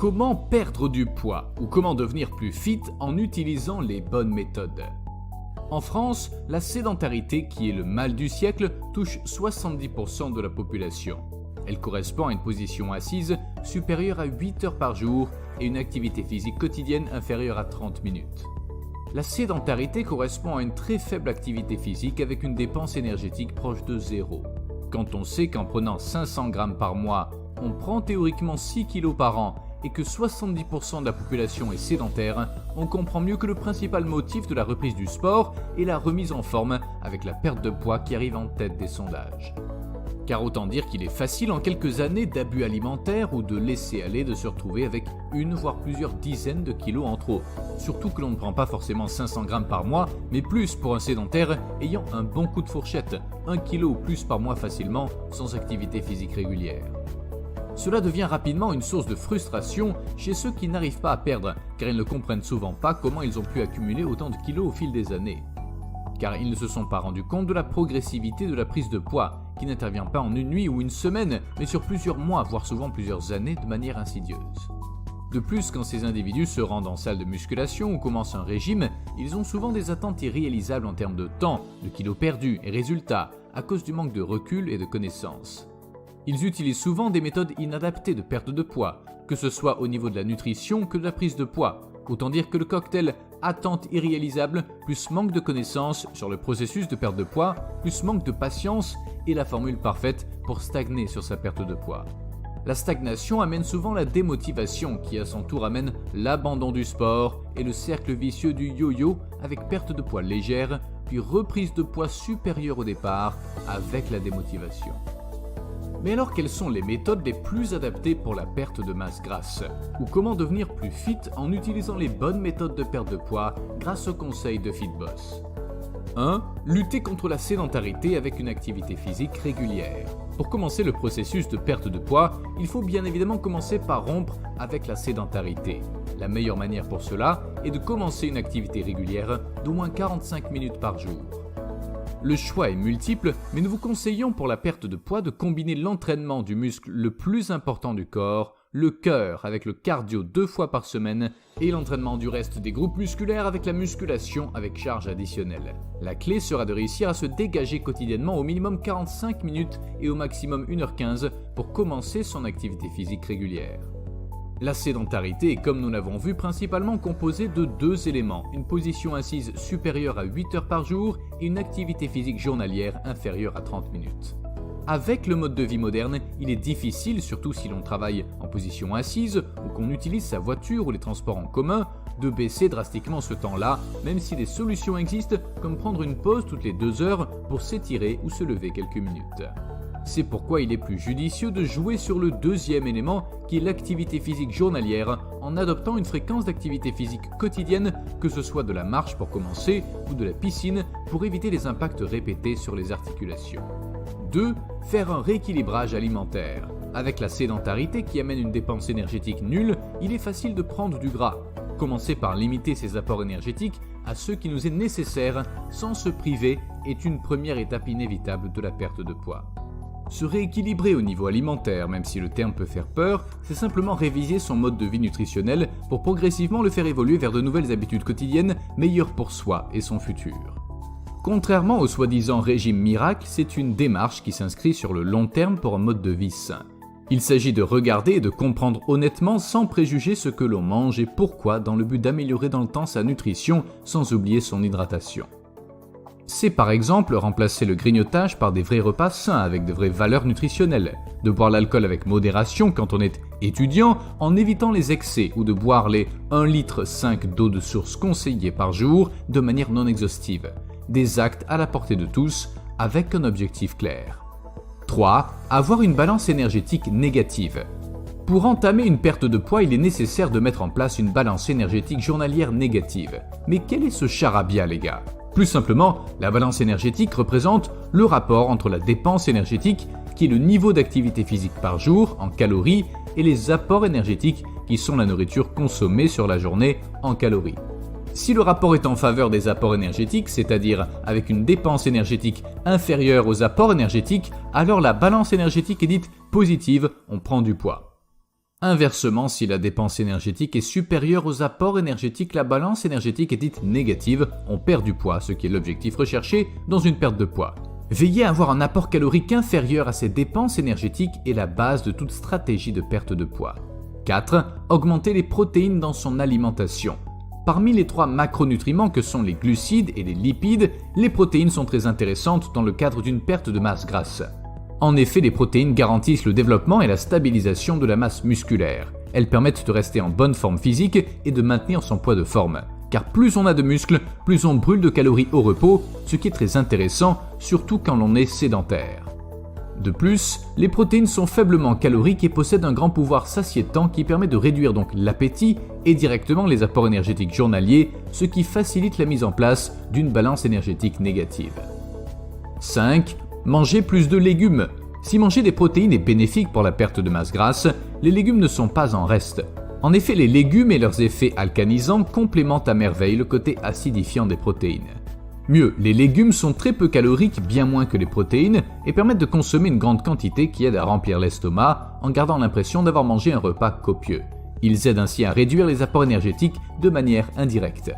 Comment perdre du poids ou comment devenir plus fit en utilisant les bonnes méthodes? En France, la sédentarité, qui est le mal du siècle, touche 70% de la population. Elle correspond à une position assise supérieure à 8 heures par jour et une activité physique quotidienne inférieure à 30 minutes. La sédentarité correspond à une très faible activité physique avec une dépense énergétique proche de zéro. Quand on sait qu'en prenant 500 grammes par mois, on prend théoriquement 6 kg par an et que 70% de la population est sédentaire, on comprend mieux que le principal motif de la reprise du sport est la remise en forme avec la perte de poids qui arrive en tête des sondages. Car autant dire qu'il est facile en quelques années d'abus alimentaires ou de laisser aller de se retrouver avec une voire plusieurs dizaines de kilos en trop. Surtout que l'on ne prend pas forcément 500 grammes par mois, mais plus pour un sédentaire ayant un bon coup de fourchette, 1 kg ou plus par mois facilement sans activité physique régulière. Cela devient rapidement une source de frustration chez ceux qui n'arrivent pas à perdre, car ils ne comprennent souvent pas comment ils ont pu accumuler autant de kilos au fil des années. Car ils ne se sont pas rendus compte de la progressivité de la prise de poids, qui n'intervient pas en une nuit ou une semaine, mais sur plusieurs mois, voire souvent plusieurs années de manière insidieuse. De plus, quand ces individus se rendent en salle de musculation ou commencent un régime, ils ont souvent des attentes irréalisables en termes de temps, de kilos perdus et résultats, à cause du manque de recul et de connaissances. Ils utilisent souvent des méthodes inadaptées de perte de poids, que ce soit au niveau de la nutrition que de la prise de poids. Autant dire que le cocktail attente irréalisable plus manque de connaissances sur le processus de perte de poids, plus manque de patience est la formule parfaite pour stagner sur sa perte de poids. La stagnation amène souvent la démotivation qui à son tour amène l'abandon du sport et le cercle vicieux du yo-yo avec perte de poids légère puis reprise de poids supérieure au départ avec la démotivation. Mais alors quelles sont les méthodes les plus adaptées pour la perte de masse grasse? Ou comment devenir plus fit en utilisant les bonnes méthodes de perte de poids grâce aux conseils de FitBoss? 1. Lutter contre la sédentarité avec une activité physique régulière. Pour commencer le processus de perte de poids, il faut bien évidemment commencer par rompre avec la sédentarité. La meilleure manière pour cela est de commencer une activité régulière d'au moins 45 minutes par jour. Le choix est multiple, mais nous vous conseillons pour la perte de poids de combiner l'entraînement du muscle le plus important du corps, le cœur avec le cardio 2 fois par semaine et l'entraînement du reste des groupes musculaires avec la musculation avec charge additionnelle. La clé sera de réussir à se dégager quotidiennement au minimum 45 minutes et au maximum 1h15 pour commencer son activité physique régulière. La sédentarité est, comme nous l'avons vu, principalement composée de deux éléments, une position assise supérieure à 8 heures par jour et une activité physique journalière inférieure à 30 minutes. Avec le mode de vie moderne, il est difficile, surtout si l'on travaille en position assise ou qu'on utilise sa voiture ou les transports en commun, de baisser drastiquement ce temps-là, même si des solutions existent comme prendre une pause toutes les 2 heures pour s'étirer ou se lever quelques minutes. C'est pourquoi il est plus judicieux de jouer sur le deuxième élément qui est l'activité physique journalière en adoptant une fréquence d'activité physique quotidienne, que ce soit de la marche pour commencer ou de la piscine pour éviter les impacts répétés sur les articulations. 2. Faire un rééquilibrage alimentaire. Avec la sédentarité qui amène une dépense énergétique nulle, il est facile de prendre du gras. Commencer par limiter ses apports énergétiques à ce qui nous est nécessaire sans se priver est une première étape inévitable de la perte de poids. Se rééquilibrer au niveau alimentaire, même si le terme peut faire peur, c'est simplement réviser son mode de vie nutritionnel pour progressivement le faire évoluer vers de nouvelles habitudes quotidiennes meilleures pour soi et son futur. Contrairement au soi-disant régime miracle, c'est une démarche qui s'inscrit sur le long terme pour un mode de vie sain. Il s'agit de regarder et de comprendre honnêtement sans préjuger ce que l'on mange et pourquoi dans le but d'améliorer dans le temps sa nutrition sans oublier son hydratation. C'est par exemple remplacer le grignotage par des vrais repas sains avec de vraies valeurs nutritionnelles, de boire l'alcool avec modération quand on est étudiant en évitant les excès ou de boire les 1,5 litre d'eau de source conseillée par jour de manière non exhaustive. Des actes à la portée de tous avec un objectif clair. 3. Avoir une balance énergétique négative. Pour entamer une perte de poids, il est nécessaire de mettre en place une balance énergétique journalière négative. Mais quel est ce charabia, les gars ? Plus simplement, la balance énergétique représente le rapport entre la dépense énergétique, qui est le niveau d'activité physique par jour en calories, et les apports énergétiques, qui sont la nourriture consommée sur la journée en calories. Si le rapport est en faveur des apports énergétiques, c'est-à-dire avec une dépense énergétique inférieure aux apports énergétiques, alors la balance énergétique est dite positive, on prend du poids. Inversement, si la dépense énergétique est supérieure aux apports énergétiques, la balance énergétique est dite négative, on perd du poids, ce qui est l'objectif recherché dans une perte de poids. Veiller à avoir un apport calorique inférieur à ses dépenses énergétiques est la base de toute stratégie de perte de poids. 4. Augmenter les protéines dans son alimentation. Parmi les 3 macronutriments que sont les glucides et les lipides, les protéines sont très intéressantes dans le cadre d'une perte de masse grasse. En effet, les protéines garantissent le développement et la stabilisation de la masse musculaire. Elles permettent de rester en bonne forme physique et de maintenir son poids de forme. Car plus on a de muscles, plus on brûle de calories au repos, ce qui est très intéressant, surtout quand l'on est sédentaire. De plus, les protéines sont faiblement caloriques et possèdent un grand pouvoir satiétant qui permet de réduire donc l'appétit et directement les apports énergétiques journaliers, ce qui facilite la mise en place d'une balance énergétique négative. 5. Manger plus de légumes. Si manger des protéines est bénéfique pour la perte de masse grasse, les légumes ne sont pas en reste. En effet, les légumes et leurs effets alcanisants complémentent à merveille le côté acidifiant des protéines. Mieux, les légumes sont très peu caloriques, bien moins que les protéines, et permettent de consommer une grande quantité qui aide à remplir l'estomac en gardant l'impression d'avoir mangé un repas copieux. Ils aident ainsi à réduire les apports énergétiques de manière indirecte.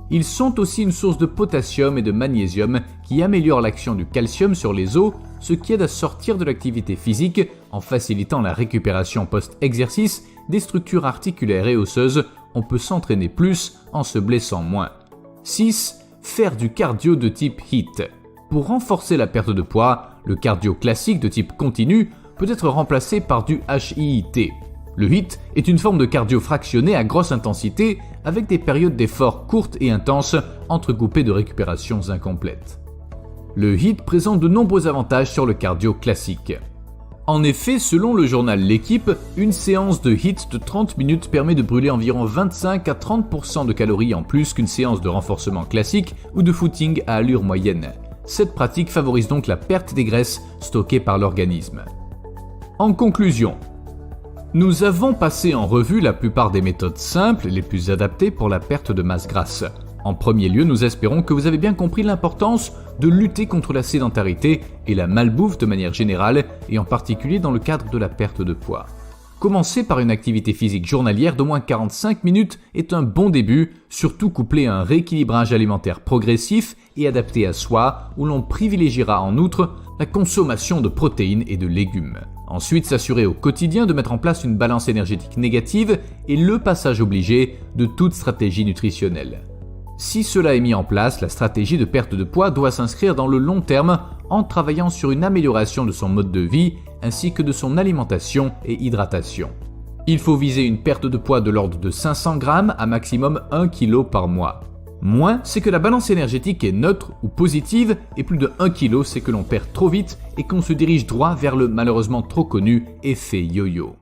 Ils sont aussi une source de potassium et de magnésium qui améliorent l'action du calcium sur les os, ce qui aide à sortir de l'activité physique en facilitant la récupération post-exercice des structures articulaires et osseuses. On peut s'entraîner plus en se blessant moins. 6. Faire du cardio de type HIIT. Pour renforcer la perte de poids, le cardio classique de type continu peut être remplacé par du HIIT. Le HIIT est une forme de cardio fractionné à grosse intensité avec des périodes d'effort courtes et intenses entrecoupées de récupérations incomplètes. Le HIIT présente de nombreux avantages sur le cardio classique. En effet, selon le journal L'Équipe, une séance de HIIT de 30 minutes permet de brûler environ 25 à 30% de calories en plus qu'une séance de renforcement classique ou de footing à allure moyenne. Cette pratique favorise donc la perte des graisses stockées par l'organisme. En conclusion, nous avons passé en revue la plupart des méthodes simples les plus adaptées pour la perte de masse grasse. En premier lieu, nous espérons que vous avez bien compris l'importance de lutter contre la sédentarité et la malbouffe de manière générale et en particulier dans le cadre de la perte de poids. Commencer par une activité physique journalière d'au moins 45 minutes est un bon début, surtout couplé à un rééquilibrage alimentaire progressif et adapté à soi, où l'on privilégiera en outre la consommation de protéines et de légumes. Ensuite, s'assurer au quotidien de mettre en place une balance énergétique négative est le passage obligé de toute stratégie nutritionnelle. Si cela est mis en place, la stratégie de perte de poids doit s'inscrire dans le long terme en travaillant sur une amélioration de son mode de vie ainsi que de son alimentation et hydratation. Il faut viser une perte de poids de l'ordre de 500 grammes à maximum 1 kg par mois. Moins, c'est que la balance énergétique est neutre ou positive et plus de 1 kg, c'est que l'on perd trop vite et qu'on se dirige droit vers le malheureusement trop connu effet yo-yo.